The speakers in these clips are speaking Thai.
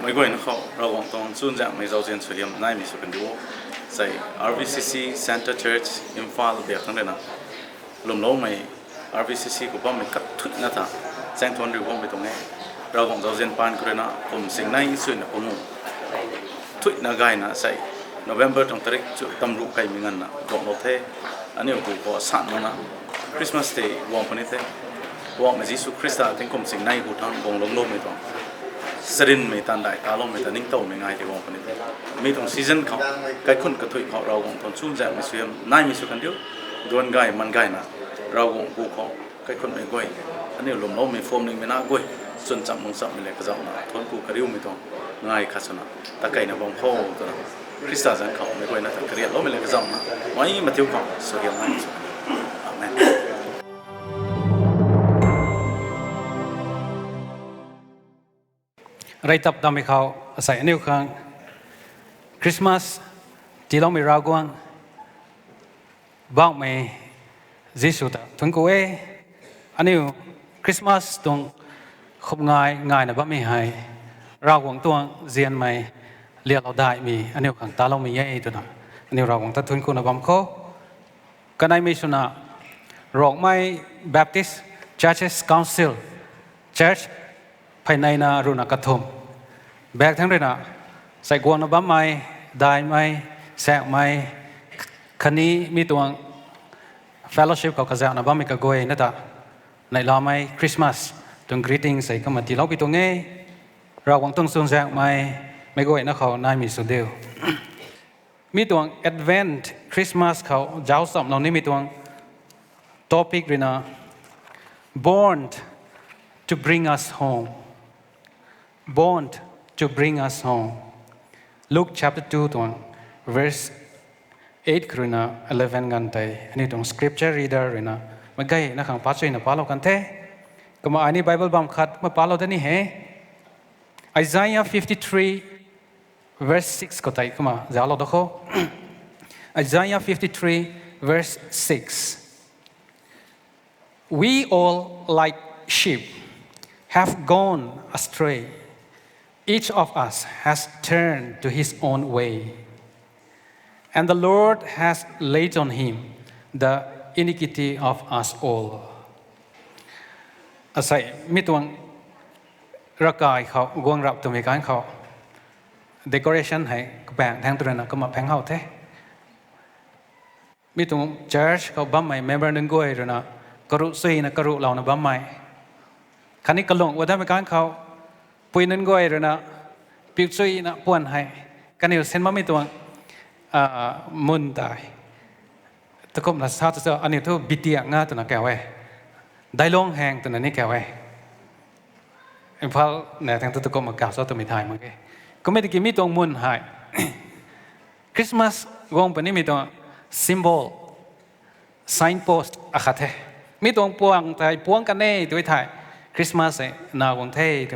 mấy người nó khẩuเราcòn toàn xuân dạng mấy giáo viên sử dụng này mình sử dụng đủ say RVCC Center Church Imphal việc thằng này nào lùm lâu mày RVCC của bọn mình cắt thụt na ta sang thôn điều bọn mình tụng ngheเราcòn giáo viên pan cái nào cùng sinh này xuyên là cùng thụt na gai na say November trong tarik tâm rụng cây mình ăn na gọn lột thế anh em cũng có sẵn nó na Christmas Day bọn mình thế bọn mình Jesus Christ tiếng cùng sinh này của thằng bọn lông lâu mày tụng sering mấy tan đại ta long mấy tan ninh tàu mấy ngày thì bọn mình mấy trong seasonเขาcáiคนกระถุยเขาเราของตอนชุ่มแจ่มไม่เสื่อมน่ายไม่สุกันเดียวดวนไก่มันไก่นะเราของกูเขาcáiคนไม่ก่อยอันนี้ลมล้มไม่โฟมนึงไม่น่าก่อยส่วนจับมึงสับไม่เลยก็จะเอาทนกูกระดิ่งไม่ต้องง่ายขัดสนะตะไก่นะบางพ่อตัวนั้นคริสต์จันเขาไม่ก่อยนะแต่กระดิ่งล้มไม่เลยก็จะเอานะวันนี้มาเที่ยวเขาสุดยอดมากอาเมนไรตับดำให้เขาใส่อันนี้ครั้งคริสต์มาสที่เราไม่รากวางบ้างไม่ยิสุตะทุนกูอันนี้คริสต์มาสตรงขบง่ายนะบ้างไม่หายรากวางตัวเจียนไม่เรียกเราได้มีอันนี้ครั้งตาเราไม่แย่ตัวนั้นอันนี้รากวางตัดทุนกูนะบ้างเขากันได้ไม่ชนะรอกไม่ Baptist Churches Council Churchภายในนารุณกระทมแบกทั้งเรื่องน่ะใส่กวงนบัมไม่ได้ไม่แสกไม่คันนี้มีตัว fellowship กับกระแสนบัมไม่กระโกยนั่นแต่ในลาไม่คริสต์มาสตรง greeting ใส่ก็มาที่เราไปตัวเงี้ยเราหวังต้องส่งแสกไม่โกยนะเขานายมีสุดเดียวมีตัว Advent Christmas เขาเจ้าสอบเรานี่มีตัว topic เรื่องน่ะ born to bring us home born to bring us home Luke chapter 2 ตัว verse 8คือนะ11กันแต่อันนี้ตรง scripture reader เลยนะไม่ใช่นะขังป้าช่วยนะป้าเรากันเท่ก็มาอันนี้ Bible บางคัดมาป้าเราได้นี่เหรอ Isaiah 53 verse 6ก็แต่ก็มาจะเอาเราดูเขา Isaiah 53 verse 6 We all like sheep have gone astray. Each of us has turned to his own way. And the Lord has laid on him the iniquity of us all. อาศัยมีตัวร่างกายเขากวางรับตัวมีการเขา decoration ให้แบ่งทางตัวนั้นก็มาแบ่งเขาเท่มีตัว church เขาบัมไม่ member นึงก็เลยนะกรุซีนะกรุเรานะบัมไม่คันนี้กระหลงว่าได้ไปการเขาปุยนั่นก็ไอ้เรื่องนะปิวซุยนะป่วนให้กันอยู่เส้นมาไม่ตัวมุนตายตะกบลักษณะตัวอันนี้ตัวบิดเตียงง่าตัวนั้นแก่ไว้ได้ลงแหงตัวนั้นนี่แก่ไว้เพราะเนี่ยทางตัวตะกบมากล่าวซะตัวไม่ทายมั้งก็ไม่ได้กินมีตัวมุนให้คริสต์มาสวงเป็นนี่มีตัว symbol signpost อะค่ะเทมีตัวพวงแต่พวงกันแน่ตัวไทยคริสต์มาสนาวงเทต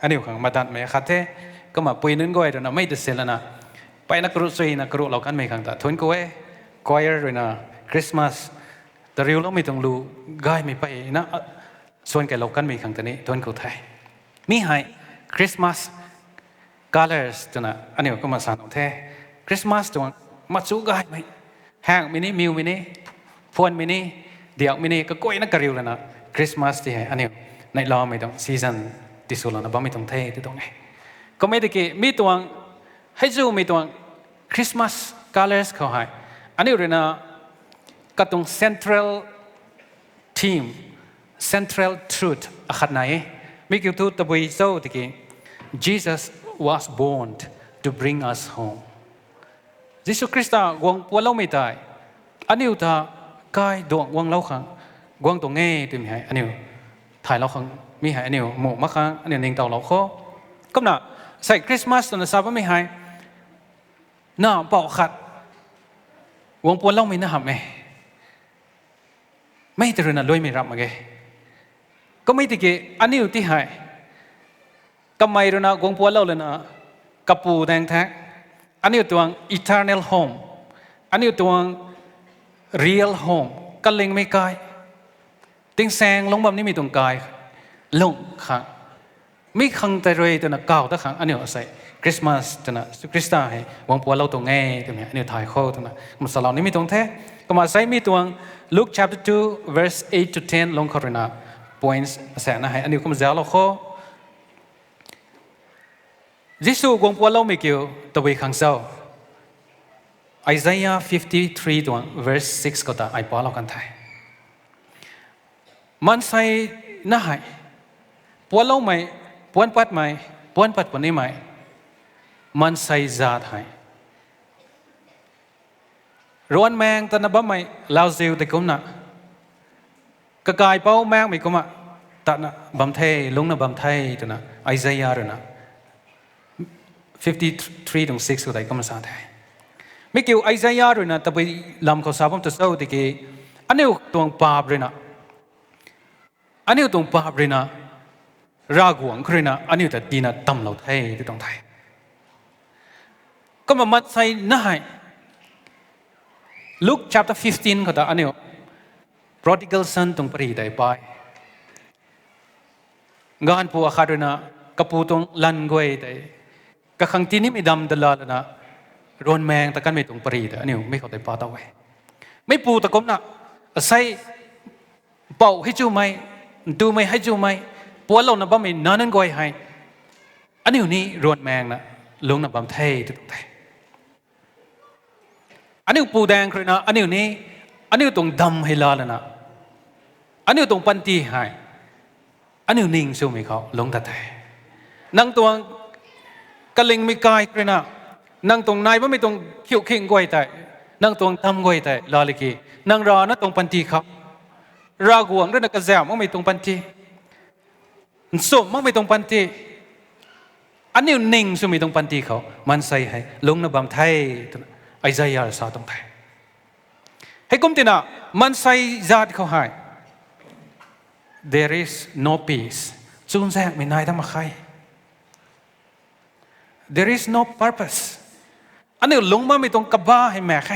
อันนี้ของมาดันไม่ขัดเทก็มาปุยนึงก็ไอ้เรื่องนั้นไม่ได้เสร็จแล้วนะไปนักรุษย์นักรุเรากันไม่ขังแต่ทุนก็ไอ้ก็ไอ้เรื่องนะคริสต์มาสแต่เรียวเราไม่ต้องรู้ง่ายไม่ไปนะส่วนแก่เรากันไม่ขังแต่นี้ทุนก็ไทยมีให้คริสต์มาส colors ตัวน่ะอันนี้ก็มาสานเอาเทคริสต์มาสตัวมาสู้ง่ายไหมแห้งมินิมิวมินิพวนมินิเดี่ยวมินิก็ก้อยนักกระเรียวแล้วนะคริสต์มาสที่ให้อันนี้ในรอไม่ต้องซีซันที่สุดแล้วนะบ้าไม่ต้องเทที่ตรงไหนก็ไม่ได้กี่มีตัวให้จูมีตัวคริสต์มาส colors เขาให้อันนี้เรื่องนะก็ตรง central theme central truth อะขัดไหนมีกี่ทูตตะบุยโซ่ที่กี่ Jesus was born to bring us home ยิสุคริสต์วงปวดเราไม่ตายอันนี้อุตากายดวงวงเราขังวงตรงเงี้ยตัวมีให้อันนี้ถ่ายเราขังมีให้อันนี้หมู่มะขังอันนี้หนึ่งเต่าเราข้อก็น่ะใส่คริสต์มาสตอนนั้นทราบว่าไม่ให้น่าเป่าขัดวงปวดเราไม่น่าหับไหมไม่แต่เรื่องนั้นด้วยไม่รับมาเกก็ไม่ติเกอันนี้อยู่ที่ให้ก็ไม่รู้นะวงปวดเราเลยนะกระปูแดงแท้อันนี้ตัว eternal home อันนี้ตัว real home ก็เล็งไม่ไกลติงแซงลงแบบนี้มีตรงกายลงค่ะ มีขังแต่เรื่องตัวน่ะก้าวตะขังอันนี้ใส่คริสต์มาสตัวน่ะคริสต์ให้วงปัวเราตรงไงตัวเนี้ยอันนี้ถ่ายข้อตัวน่ะมันสลาวนี้มีตรงแท้ก็มาใส่มีตัว Luke chapter 2 verse 8 to 10 ลงข้อเรียน points แสนนะให้อันนี้ก็มาเจ้าเราข้อยิสุวงปัวเราไม่เกี่ยวตัวไปขังเจ้า Isaiah 53 ตัว verse 6 ก็ตาไอ้ปัวเรากันไทยมันใส่น่าให้ปัวเราไม่ปวนปัดไม่ปวนปัดปนนี้ไม่มันใส่จาดให้ร้อนแมงตอนนั้นบ่ไม่ลาวซิลแต่กุมน่ะกระกายเป้าแมงไม่กุมอ่ะตอนน่ะบัมเทลงน่ะบัมเทตอนน่ะไอซายาร์น่ะ53 ถึง 6ก็ได้ก็มาสาไทยไม่เกี่ยวไอซายาร์น่ะแต่ไปลำเขาสาบผมจะเศร้าที่กี่อันนี้ตัวปาบเลยนะอันนี้ตัวปาบเลยนะรากหวงคือนะอันนี้แต่ดีนะตั้มเราไทยที่ต้องไทยก็มามัดใส่หน้า Luke chapter 15 ก็ตาอันนี้ prodigal son ตรงปรีได้ไปงานผู้อาคาด้วยนะกระปูตรงลันกวยได้กระขังที่นี่ไม่ดำดลาแล้วนะร้อนแมงตะกันไม่ตรงปรีได้อันนี้ไม่เข้าใจปาตาไว้ไม่ปูตะกมนะใส่เป่าให้จูไหมดูไม่ให้จูไหมปัวเรานะบ่ไม่นานนั้นกวยให้อันนี้นี่ร้อนแมงนะลงนะบ่มเทที่ตรงไทยอันนี้ปูแดงคือนะอันนี้ตรงดำให้ลาแล้วนะอันนี้ตรงปันตีให้อันนี้นิ่งสู้ไม่เขาลงตะไทยนั่งตัวกระลิงไม่กายคือนะนั่งตรงนายว่าไม่ตรงคิ้วเข่งกวยแต่นั่งตรงทำกวยแต่ลาลิกีนั่งรอนะตรงปันตีเขารากวงด้วยนะกระแซมว่าไม่ตรงปันตีส้มว่าไม่ตรงปันตีอันนี้นิ่งสู้ไม่ตรงปันตีเขามันใส่ให้ลงนะบ่มไทยไอซายาร์สาตรงไทยให้กุมตินะมันใส่ญาติเขาให้ there is no peace จูนแทกไม่นายทำมาใคร there is no purpose อันนี้ลงมาไม่ตรงกับบ้าให้แม่ใคร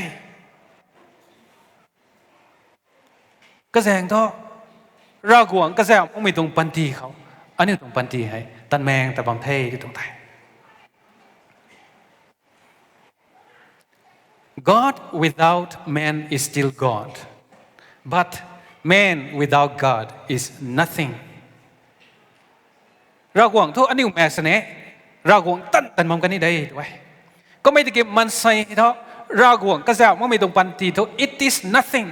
กระแสงท่อรากหวงกระแสไม่ตรงปันตีเขาอันนี้ตรงปันตีให้ตันแมงแต่บางเทที่ตรงไทยGod without man is still God, but man without God is nothing. รากวงทุกอันนี้แม่เสน่ห์รากวงตันมองกันนี่ได้ด้วยก็ไม่ได้เก็บมันใส่เท่ารากวงก็จะว่าไม่ตรงปันตีทุก it is nothing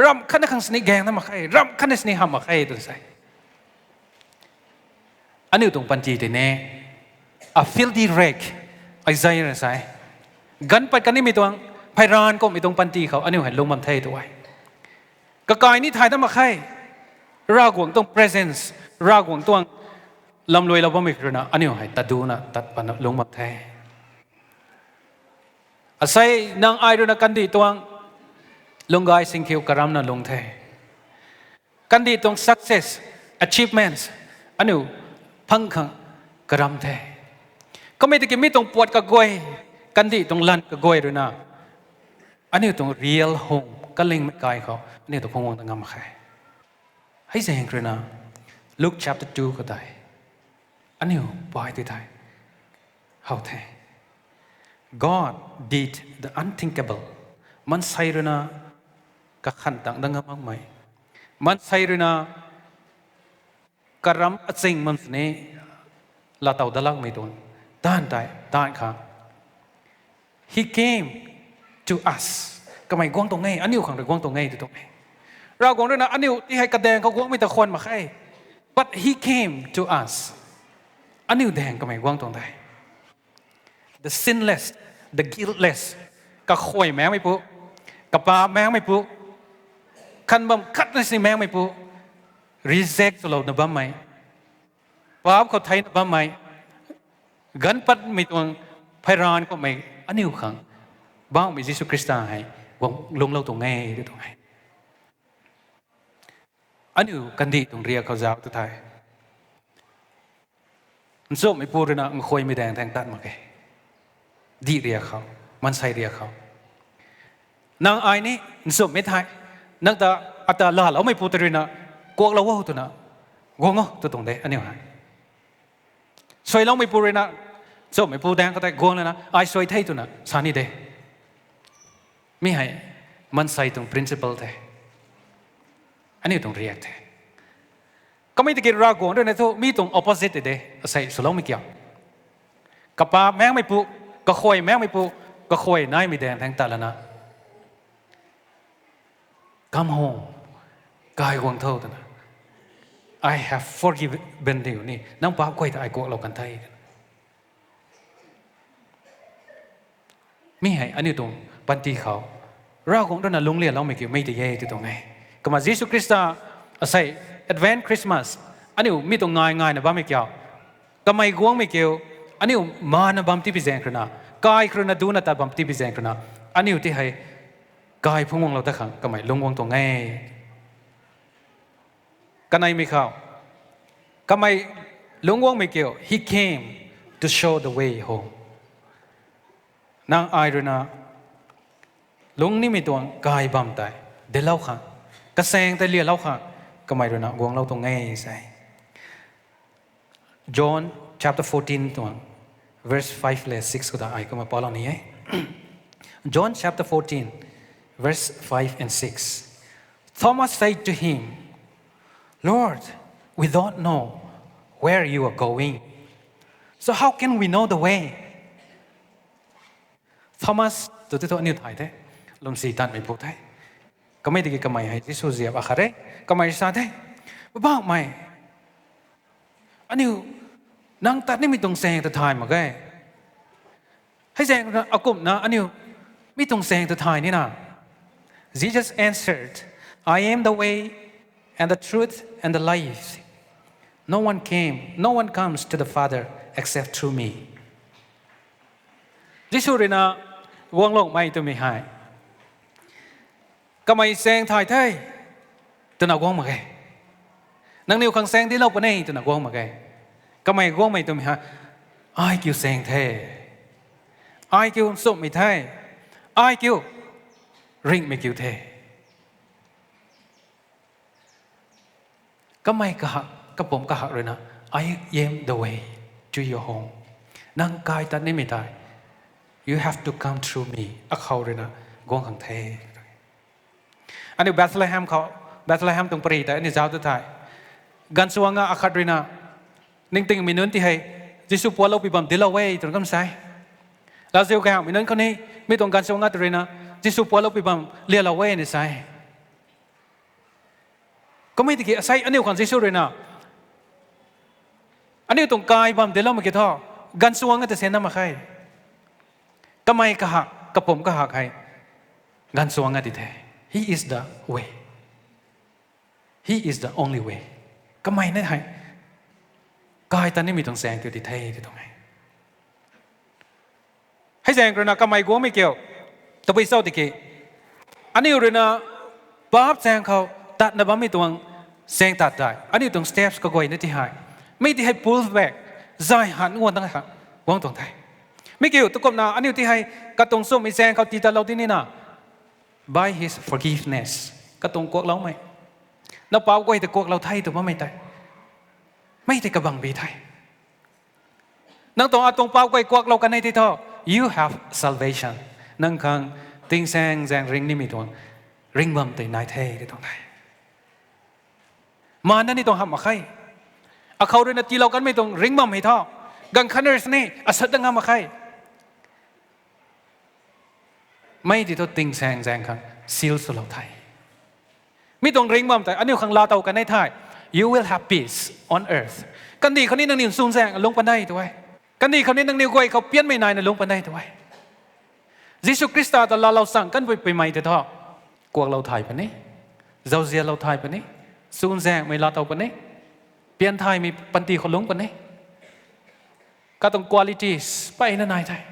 รำคันขังสนิแกงนั่นมาใครรำคันสนิหามมาใครตัวใส่อันนี้ตรงปันตีแต่เน่ a filthy rag ไอ้ใจอะไรใส่กันปัดกันนี่มีตัวไพรานก็มีตรงปันตีเขาอันนี้เห็นลงมันเทตัวไว้กระกายนี่ถ่ายตั้งมาใครรากหวงตรง presence รากหวงตัวลำรวยเราบ่มีคือนะอันนี้เห็นตัดดูนะตัดปันลงมันเทอาศัยนางไอร์นะกันดีตัวลงกายสิ่งเกี่ยวกับรำนะลงเทกันดีตรง success achievements อันนี้พังขังกระรำเทก็ไม่ได้กินไม่ตรงปวดกระกวยกันดีตรงลันกระกวยด้วยนะอันนี้ตรง real home ก็เล็งไม่ไกลเขาอันนี้ตรงพงวงตรงงามใครให้เสียงคือนะ Luke chapter 2 ก็ได้อันนี้ปล่อยที่ไทย how แท้ God did the unthinkable มันใส่เลยนะกับขันต่างดังงามไหมมันใส่เลยนะกระรำอัดสิ่งมันนี่ลาเต่าดลังไม่โดนด้านใดด้านข้าง He came to us ก็ไม่กวางตรงไงอันนี้ของเรากวางตรงไงที่ตรงไหนเรากวางด้วยนะอันนี้ที่ให้กระแดงเขากวางไม่แต่คนมาใคร but he came to us อันนี้แดงก็ไม่กวางตรงไหน the sinless the guiltless ก็ข่อยแมงไม่ปุ๊กับปลาแมงไม่ปุ๊คันบัมคัดในสิ่งแมงไม่ปุ๊ reject เราหน้าบ้านไหมป้าเขาไทยหน้าบ้านไหมกันปัดไม่ตรงไพรานก็ไม่อันนี้ขังบ้างมียิสุคริสต์ให้วงลงเราตรงไงตรงไหนอันนี้กันดีตรงเรียกเขาเจ้าตัวไทยมันส้มไม่พูดเลยนะมันคอยไม่แดงแทงตัดมาแกดีเรียกเขามันใส่เรียกเขานางไอ้นี่มันส้มไม่ไทยนางตาอัตลาเราไม่พูดเลยนะกวกเราว่าตัวนะกวงอ๋อตัวตรงไหนอันนี้หาย สวยลองไม่ปูเลยนะจบไม่ปูแดงก็แต่กวงเลยนะไอ้สวยไทยตัวน่ะสานี่เดไม่ให้มันใส่ตรง principle เดอันนี้ตรงเรียกเดก็ไม่ตะกี้รากวงด้วยนะทุกมีตรง opposite เดใส่สลองไม่เกี่ยวกับปลาแมงไม่ปูก็คอยแมงไม่ปูก็คอยนายไม่แดงทั้งตาละนะCome home กายวังเท่าตัวนะ I have forgiven you นี่น้ำปลาคอยแต่ไอ้กวเรากันไทยไม่ให้อันนี้ตรงปันตีเขาเราของเราน่ะลงเรียนเราไม่เกี่ยวไม่ได้เย่ที่ตรงไหนก็มาเยซูคริสต์ใส่ Advent Christmas อันนี้มีตรงง่ายๆนะบ้าไม่เกี่ยวก็ไม่กวงไม่เกี่ยวอันนี้มานะบัมที่พิเศษขนาดกายขนาดดูนะแต่บัมที่พิเศษขนาดอันนี้ที่ให้กายพุ่งวงเราตะขังก็ไม่ลงวงตรงไงกันไหนไม่เข้าก็ไม่ลงวงไม่เกี่ยว He came to show the way home นางไอรนะลงนี่มีตัวกายบัมตายเดี๋ยวเล่าค่ะกระแสงแต่เรียเล่าค่ะก็ไม่รู้นะวงเราตรงไงใช่ John chapter 14 ตัว verse 5 และ 6 ก็ได้ไอ้ก็มาปอลนี้ John chapter 14 verse 5 and 6 Thomas said to him Lord we don't know where you are going so how can we know the way Thomas ตัวที่ตัวนี้ถ่ายได้ลมสีตันไม่พูดได้ก็ไม่ได้ก็ไม่ให้ที่สุดเสียบอาคาเร่ก็ไม่ทราบได้บ้าไม่อันนี้นางตัดนี่มีตรงแสงตะทายมาแก่ให้แสงเอากลุ่มนะอันนี้มีตรงแสงตะทายนี่นะ Jesus answered I am the way and the truth and the life no one comes to the Father except through me ยิสุรินะวงโลกไม่ตัวไม่หายก็ไม่แสงถ่ายไทยตัวนักวงมาแก่นังนิวขังแสงที่เราปนเองตัวนักวงมาแก่ก็ไม่วงไม่ตัวไม่หายไอ้คิวแสงเทไอ้คิวสุกไม่ไทยไอ้คิวริงไม่คิวเทก็ไม่กะหักก็ผมกะหักเลยนะ I am the way to your home นั่งกายตัดนี่ไม่ได้ You have to come through me อ่ะเขาเลยนะกวงขังเทอันนี้เบธเลเฮมเขาเบธเลเฮมตรงปรีแต่อันนี้เจ้าตัวไทยกันสว่างอาคาดรีนานิ่งติงมีนู้นที่ให้ยิสุปัวเราไปบัมดิลเอาไว้ตรงกันใช่แล้วเจ้าแกมีนู้นคนนี้ไม่ตรงกันสว่างตรีนายิสุปัวเราไปบัมเลี้ยเราไว้นี่ใช่ก็ไม่ติดใช่อันนี้ของยิสุเลยนะอันนี้ตรงกายบัมดิลเราไม่กี่ท่อกันสว่างแต่เส้นน้ำมาใครก็ไม่กะหักกับผมกะหักใครกันสว่างติดแท้He is the way. He is the only way. ก็ไม่ได้ให้กายตอนนี้มีตรงแสงเกี่ยวติดเท่ที่ตรงไหนให้แสงกระนาก็ไม่กลัวไม่เกี่ยวตัวไปเศร้าติเกอันนี้เลยนะบาปแสงเขาตัดนะบ้าไม่ตรงแสงตัดได้อันนี้ตรง steps ก็กวยนี่ที่หายไม่ที่ให้ pull back ใจหันงวนตั้งแต่วางตรงไทยไม่เกี่ยวตุกนาอันนี้ที่ให้กระตรงส้มมีแสงเขาตีตาเราที่นี่นะby His forgiveness ก็ตรงกวกเราไหมเราเปล่าก็ให้แต่กวกเราไทยแต่ว่าไม่ได้ไม่ได้กระบังบีไทยนั่งตรงตรงเปล่าก็ให้กวกเรากันในที่ท่อ you have salvation นั่งข้างติงแสงริงนี่มีตัวริงบัมแต่นายเทที่ตรงไหนมานั่นนี่ตรงหับมาใครเอาเขาด้วยนะที่เรากันไม่ตรงริงบัมให้ท่อกังคันเนอร์สนี่อาศัยตั้งหับมาใครไม่ที่ตัวติงแสงข้างซีลสุลไทยไม่ต้องเร่งมั่มแต่อันนี้ข้างลาเตากันในไทย you will have peace on earth กันดีคนนี้นั่งนิ่งซูนแสงลงปันได้ตัวไว้กันดีคนนี้นั่งนิ่งกวยเขาเปลี่ยนไม่นานนะลงปันได้ตัวไว้ยิสุคริสต์ตอนเราสั่งกันไปใหม่แต่ท่อกวกเราไทยปะนี้เจ้าเสียเราไทยปะนี้ซูนแสงไม่ลาเตาปะนี้เปลี่ยนไทยมีปันตีเขาลงปะนี้ก็ต้อง qualities ไปนั่นนายไทย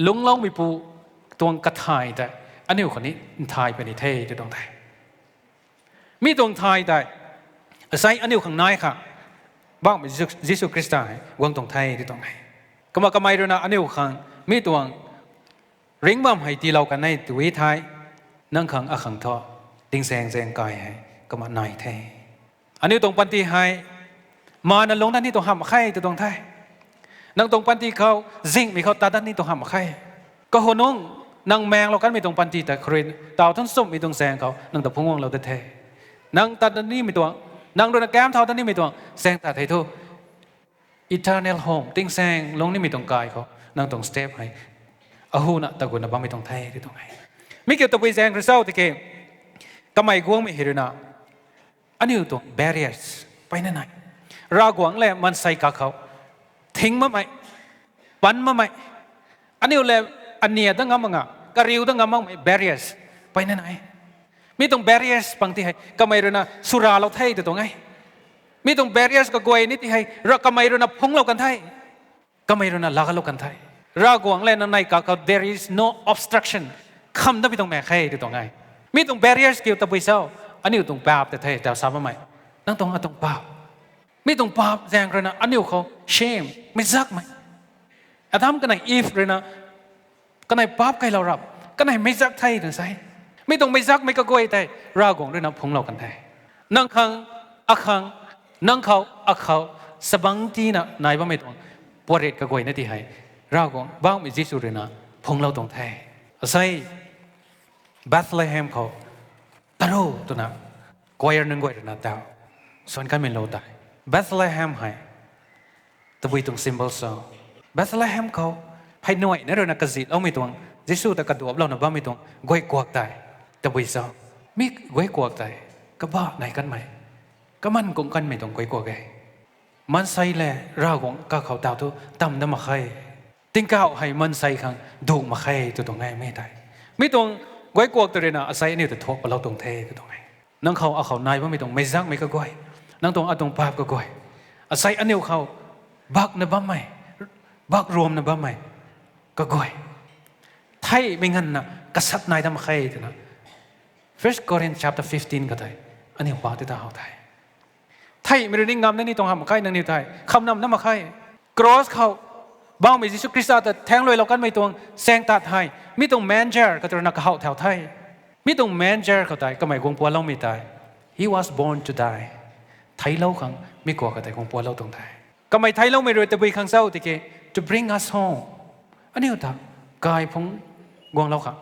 ลงเราไม่ปูตรงกระทายแต่อันนี้คนนี้ทายไปในเท่จะต้องไทยมีตรงทายแต่ใส่อันนี้ข้างในค่ะบ้างเป็นยิสุคริสต์ได้วางตรงไทยที่ตรงไหนก็มากระไม่รู้นะอันนี้ข้างมีตรงริงบ้างให้ตีเรากันในตัววิทายนั่งข้างข้างท่อติงแสงกายให้ก็มาในเท่อันนี้ตรงปันตีให้มานั่นลงนั่นนี่ตรงห้ามไข่ตัวตรงไทย nang tong panti khao zing mi khao ta dan ni tong ham khai ko honong nang meng lo kan mi tong panti ta khrin taw thon sum mi tong sang khao nang ta phungwang lo ta the nang ta dan ni mi tong nang ron kam thao ta ni mi tong sang ta thai thu eternal home ting sang long ni mi tong kai khao nang tong step hai ahu na ta gun na ba mi tong thai ti tong hai mi ke to pi sang result ti ke kamai guang mi hirina ani to barriers pai na nai ra guang le man sai ka khao thing ma mai pan ma mai ani le ania da ngam nga ka riu da ngam mai barriers pai na nai mi tong barriers pang ti hai kamai rona sura lo thai ti tong ai mi tong barriers ka goi ni ti hai ra kamai rona phung lo kan thai kamai rona la lo kan thai ra guang le na nai ka ka there is no obstruction kham da mi tong me khai ti tong ai mi tong barriers ki ta pui sao ani tong pap te thai ta sa ma mai nang tong atong pap mi tong pap jang rona ani kho shame mi zak mai adam ka nai if rona ka nai pap kai lo rap ka nai mi zak thai na sai mi tong mi zak mi ka goi tai ra guang rona phung lo kan thai nang khang akhang nang khao akhao sabang ti na nai ba mi tong poret ka goi na ti hai ra guang bang mi jisu rona phung lo tong thai asai Bethlehem khao taro tu na choir nang goi na tao son kan min lo tai Bethlehem hai tabui tung symbol so Bethlehem khao hai noi na ro na kazit au mi tung Jesu ta ka duap lo na ba mi tung goi kuak tai tabui so mi goi kuak tai ka ba nai kan mai ka man kong kan mi tung goi kuak ai man sai le ra gong ka khao tao tu tam na ma khai ting kao hai man sai khang du ma khai tu tung ngai me tai mi tung goi kuak tu re na asai ni tu thok pa lo tung the tu tung ngai nang khao a khao nai ba mi tung mai zak mai ka goi nang tong atong pap ka goi asai aneu khao bak na ba mai bak rom na ba mai ka goi thai mi ngan na ka sat nai dam khai tu na 1 Corinthians chapter 15 ka tai aneu pa ti ta hau thai thai mi ring ngam na ni tong ham khai nang ni thai kham nam na ma khai cross khao bang mi Jesus Christ ta thang loi lo kan mai tong seng ta thai mi tong manger ka tu na ka hau thau thai mi tong manger ka tai ka mai gong po lo mi tai he was born to die Thái lâu khang mi ko ka tai kong po lo tong thai ka mai Thái lâu mi ro te bui khang sau ti ke to bring us home ani ta kai phong gong lo khang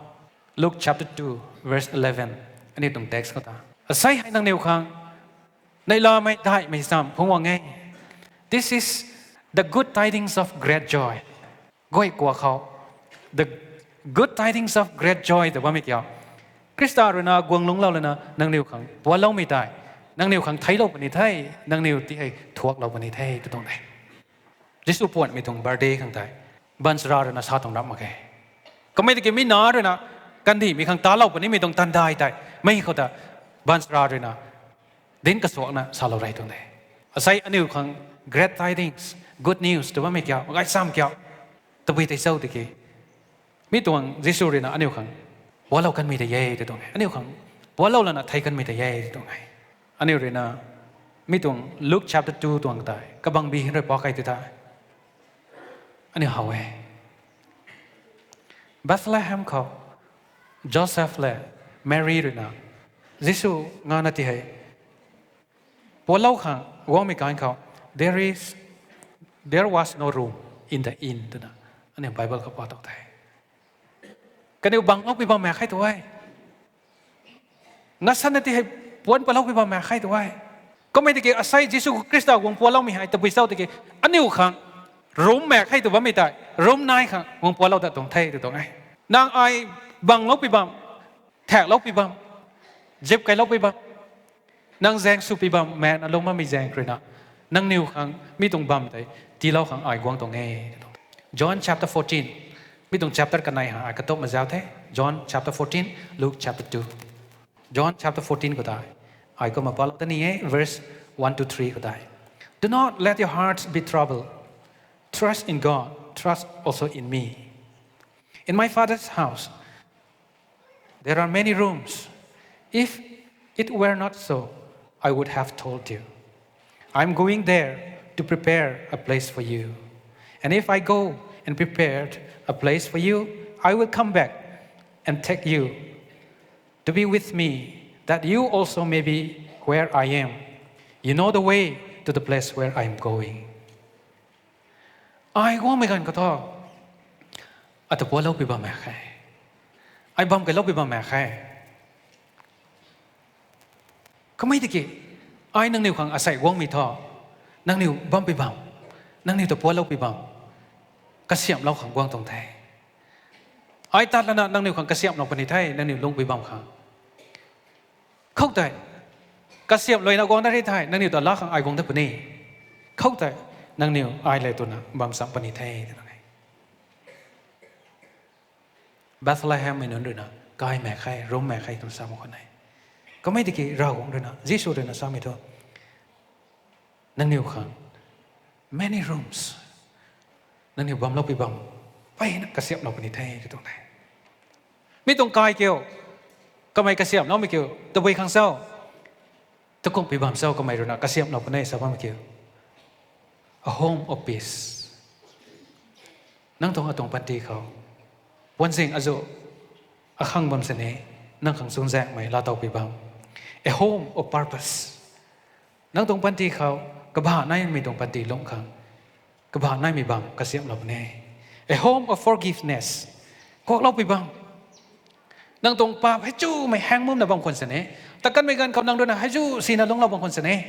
Luke chapter 2 verse 11 ani tong text ka ta asai hai nang neu khang nei la mai dai mai sam phong wa ngai this is the good tidings of great joy goi kwa khao the good tidings of great joy the ba mi kya Krista ro na gwang long lo la na nang neu khang po lo mi tai nang niu khang Thái lo bani thai nang niu ti ai thuak lo bani thai tu tong dai Jesu pon mi tong birthday khang tai ban sra ra na sa tong ram ma ke ka mai ti ke mi na ra na kan di mi khang ta lo bani mi tong tan dai tai mai kho ta ban sra ra na den ka so na sa lo rai tong dai asai aniu khang great tidings good news tu ba mi kya ngai sam kya tu bi tai sau ti ke mi tong Jesu ra na aniu khang wa lo kan mi de ye tu tong aniu khang wa lo la na thai kan mi de ye tu tong ai ani rena mi tung Luke chapter 2 tuang tai ka bang bi hin re pa kai ti ta ani hawe Bethlehem kho Joseph le Mary rena Jesu nga na ti hai po lau khang wong mi kan kho there was no room in the inn tu na ani Bible ka pa tok tai ka ni bang ok bi bang ma khai tu ai nga san na ti hai pon pa lo pi ba ma khai tu ai ko mai ti ke asai Jesu Krista wong po lo mi hai ta pi sau ti ke aniu khang rom ma khai tu ba mi tai rom nai khang wong po lo ta tong thai tu tong ai nang ai bang lo pi bam thak lo pi bam jep kai lo pi bam nang zeng su pi bam man along ma mi zeng krina nang niu khang mi tong bam tai ti lo khang ai gwang tong nge John chapter 14 mi tong chapter kan nai ha ka top ma jaw the John chapter 14 Luke chapter 2 John chapter 14 ko dai ai ko ma pal ta ni verse 1 to 3 ko dai do not let your hearts be troubled trust in God trust also in me in my Father's house there are many rooms if it were not so I would have told you I'm going there to prepare a place for you and if I go and prepared a place for you I will come back and take you to be with me, that you also may be where I am. You know the way to the place where I am going. ai quá mấy gan cái thọ à tập bố lâu bị bà mẹ khai ai băm cái lâu bị bà mẹ khai có mấy cái ai năng nhiều khoảng asai quăng mi thọ năng nhiều băm bị băm năng nhiều tập bố lâu bị băm cái xiêm lâu khoảng quăng tổng thể ai ta là năng nhiều khoảng cái xiêm lâu bên này năng nhiều lông bị băm khang không thể cái xiêm lôi nào quăng ra đây thay năng nhiều tao lá khang ai quăng tới bên này không thể năng nhiều ai lại tụi nó băm sắm bên này thay Bethlehem mình nói rồi nè, cái mẹ khai, Rome mẹ khai tuần sau một con này, có mấy cái rau cũng rồi nè, Giêsu rồi nè sao mình thôi, năng nhiều khăn, many rooms, năng nhiều bầm lóc bị bầm, vậy nó cái xiêm lóc bên thay cái tuần này, mấy tuần cái kêu, có mấy cái xiêm nó mới kêu, tôi về khang sau, tôi cũng bị bầm sau, có mấy rồi nè, cái xiêm lóc bên này sao mà kêu, a home of peace, năng tuần ở tuần partyเขาวันสิ่งอาจุอาขังบนเสน่ห์นั่งขังสูงแจกไหมลาตอปีบัง a home of purpose นั่งตรงปันตีเขากระบะนั่นมีตรงปันตีลงขังกระบะนั่นมีบังกระเสียมหลับแน่ a home of forgiveness ก็เราปีบังนั่งตรงป่าให้จู้ไม่แห้งมุมนะบางคนเสน่ห์แต่กันไม่กันเขานั่งด้วยนะให้จู้สีน่ะลงเราบางคนเสน่ห์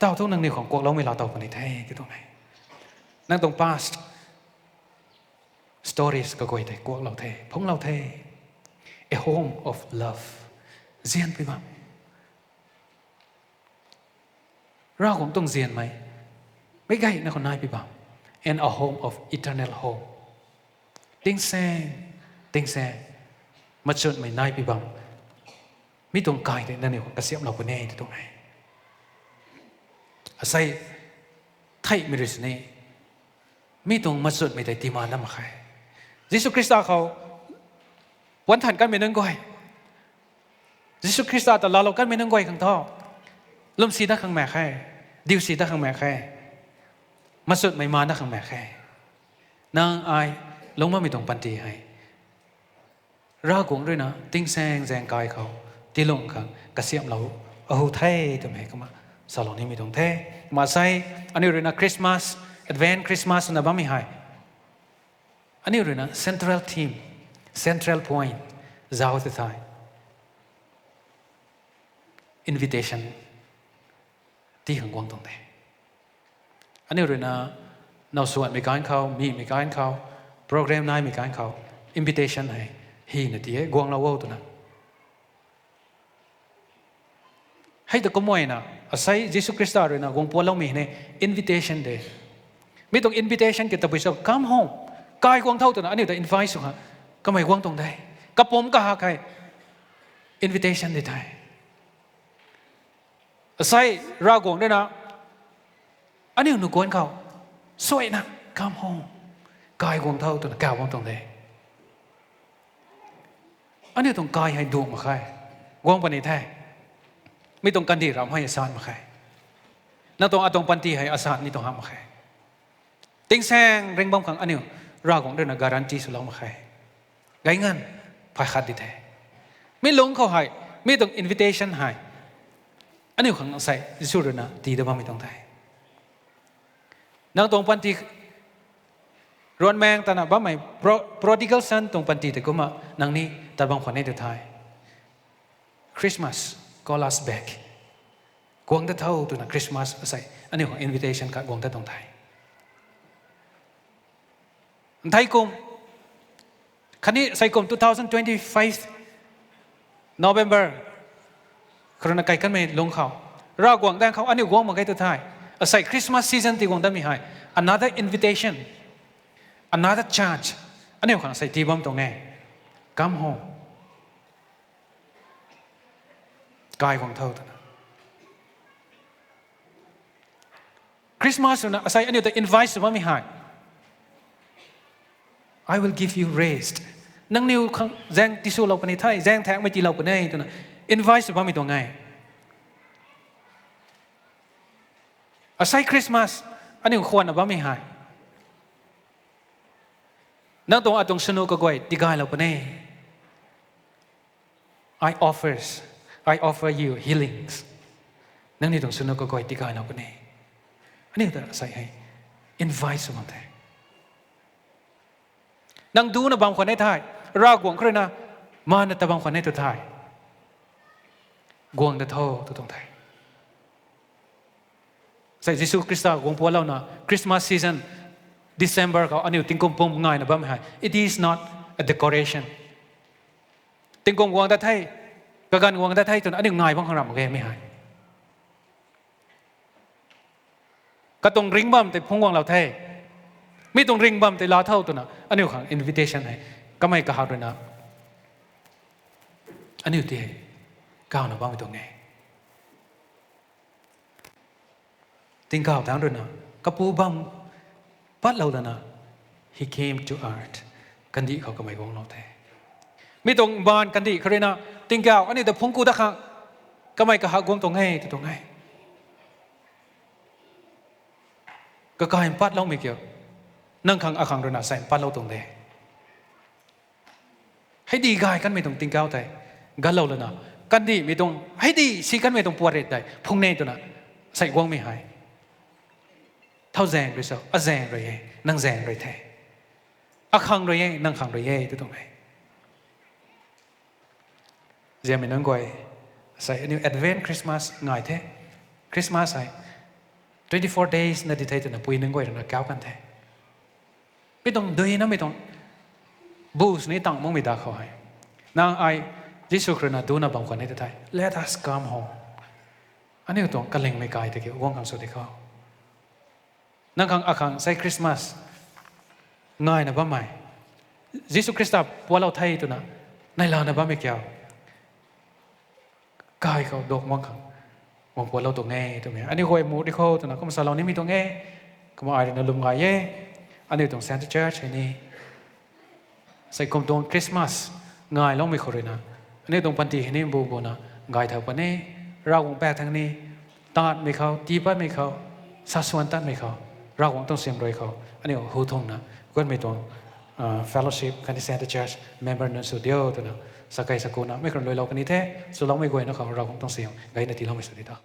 เต่าทุกนั่งนี่ของพวกเราไม่ลาตอปันตีแท้ที่ตรงไหนนั่งตรง past stories ก็กวยแต่กวกเราเทพงเราเท a home of love เจียนไปบ้างเราคงต้องเจียนไหมไม่ไกลนะคนนายไปบ้าง and a home of eternal hope ติ้งแซงมาชนไม่นายไปบ้างมีตรงกายแต่นั่นเองกระเสียมเราคนนี้ที่ตรงไหนอาศัยไทยมิริสนี่มีตรงมาชนไม่ได้ตีมาน้ำมาใครยิสุคริสต์เขาวันถันกันไม่นึงก้อยยิสุคริสต์แต่เรากันไม่นึงก้อยขังท่อลมสีด้าขังแม่แค่ดิวสีด้าขังแม่แค่มาสุดไม่มาด้าขังแม่แค่นางอายลงมาไม่ตรงปันตีให้รากงด้วยนะติ้งแซงกายเขาที่ลงขังกระเสียมเราเอาเท่ทำไมก็มาสลองนี้ไม่ตรงเท่มาใส่อันนี้เรื่องคริสต์มาสAdvent Christmas นะบ้าไม่หายอันนี้เรื่องนะ Central Theme Central Point จะเอาที่ไหน Invitation ที่หังกวางตรงไหนอันนี้เรื่องนะเราส่วนมีการเขามีการเขาโปรแกรมนายมีการเขา Invitation ให้ฮีนะที่กวางเราว่าตัวนั้นให้ตัวก็มวยนะอาศัยยิสุคริสต์เลยนะกวางพวกเรามีเนี่ย Invitation เดย์ไม่ต้อง invitation เกิดแต่ไปสัก come home กายกวางเท่าตัวนั้นอันนี้แต่ invite สุดฮะก็ไม่กวางตรงได้กับผมก็หาใคร invitation ได้ใส่รากวงด้วยนะอันนี้หนูกวนเขาสวยนะ come home กายกวางเท่าตัวนั้นกาวกวางตรงได้อันนี้ต้องกายให้ดูมาใครกวางปันนี้แท้ไม่ต้องกันดีเราให้อาสามาใครนั่นต้องอาตรงปันตีให้อาสานี่ต้องหามาใครติ้งแซงเร่งบ้องขังอันนี้รากของเดินการันตีสุดแล้วมาใครไงเงินพายขัดดีแท้ไม่ลงเขาให้ไม่ต้อง invitation ให้อันนี้ขังใส่สุดเลยนะตีได้บ้างไม่ต้องได้นั่งตรงปันตีรวนแมงตาหน้าบ้าไม่ prodigal son ตรงปันตีแต่ก็มานั่งนี้แต่บางคนในเดือดไทย Christmas call us back กวางได้เท่าตัวนะ Christmas ใส่อันนี้ของ invitation กับกวางได้ตรงไทยไทยกรมคันนี้ใส่กรม2025 November ครณาไก่กันไม่ลงเขารากวางแดงเขาอันนี้กวางมาไกลตัวไทยใส่ Christmas season ที่กวางได้มีให้ another invitation another chance อันนี้ของใส่ที่บ้านตรงนี้ come home กายของเท่าตัวนั้น Christmas นะใส่อันนี้แต่ invite ว่ามีให้I will give you rest นั่งนิวแจ้งที่สู้เราปนิไทยแจ้งแทงไม่จีเราปนไอ้ตัวนั้น invite สุภาพมีตัวไงอาศัยคริสต์มาสอันนี้ควรนะบ้าไม่หายนั่งตรงตรงสนุกก็กวยที่กายเราปนไอ้ I offer you healings นั่งนี่ตรงสนุกก็กวยที่กายเราปนไอ้ อันนี้แต่ใส่ให้ invite สุดท้ายนังดูนะบางคนให้ถ่ายรากวงครนะมานะแต่บางคนให้ตัวถ่ายกวงเดทโตตัวตรงไทยใส่ยิสุคริสต์กวงพัวเรานะคริสต์มาสซีซัน December เขาอันนี้ติงกงปมง่ายนะบ้างไหมฮะ It is not a decoration ติงกงกวงแต่ไทยกการกวงแต่ไทยตัวอันนี้ง่ายบ้างของเราโอเคไม่หายก็ตรงริงบัมแต่พงกวงเราไทยไม่ตรงริงบัมแต่ลาเท่าตัวนะอันนี้ของ invitation ให้ก็ไม่กระหาด้วยนะอันนี้ที่ก้าวนะบ้างไม่ตรงไงติงก้าวทางด้วยนะกับปูบัมปัดเราแล้วนะ he came to earth กันดีเขาก็ไม่กงเราแท้ไม่ตรงบ้านกันดีเขาเลยนะติงก้าวอันนี้แต่พงกูตะขังก็ไม่กระหากวงตรงไงตรงไงก็กลายเป็นปัดเราไม่เกี่ยวนั่งขังอาขังด้วยนะใส่ปัดเราตรงเดให้ดีกายกันไม่ตรงติงก้าวแต่กันเราแล้วนะกันดีไม่ตรงให้ดีสิกันไม่ตรงปวดเร็ดได้พงเนตัวนะใส่กวงไม่หายเท่าแจงเลยสิอ่ะแจงเลยนั่งแจงเลยแท้อ่ะขังเลยนั่งขังเลยตัวตรงไหนเจ้าไม่นั่งก่อยใส่อันนี้ Advent Christmas ง่ายแท้ Christmas ใส่24 days นั่นที่ไทยตัวนั้นปุยนั่งก่อยตัวนั้นก้าวกันแท้ไม่ต้องเดินนะไม่ต้องบูสนี่ตั้งมองไม่ได้เขาให้นางไอยิสุคริสต์ดูนะบางคนในไทย Let us come home อันนี้ก็ต้องกันเล่งไม่ไกลแต่เกี่ยวว่างคำสุดที่เขานั่งขังอาขังใส่คริสต์มาสง่ายนะบ้าไหมยิสุคริสต์ว่าเราไทยตัวนะในลาวนะบ้าไม่เกี่ยวกายเขาดอกว่างขังมองว่าเราตัวแง่ตัวแง่อันนี้คอยมูดิเขาตัวนะก็มาสอนเรานี่มีตัวแง่ก็มาไอ้เนี่ยลุมไงเย่อันนี้ตรงเซนต์เชิร์ชนี่ใส่กลมตรงคริสต์มาสง่ายเราไม่เคยนะอันนี้ตรงปันตีนี่บูบูนะง่ายเท่าปันนี้เราคงแปลทางนี้ตัดไม่เขาตีปัดไม่เขาสัดส่วนตัดไม่เขาเราคงต้องเสียงโดยเขาอันนี้หูทงนะก็ไม่ต้องfellowship กันที่ Center Church member นั่นสุดเดียวตัวนะสักไกลสักกูนะไม่คนรวยเรากันนี้แท้สุดเราไม่กลัวนะเขาเราคงต้องเสียงไงนาทีเราไม่สุดที่ต่อ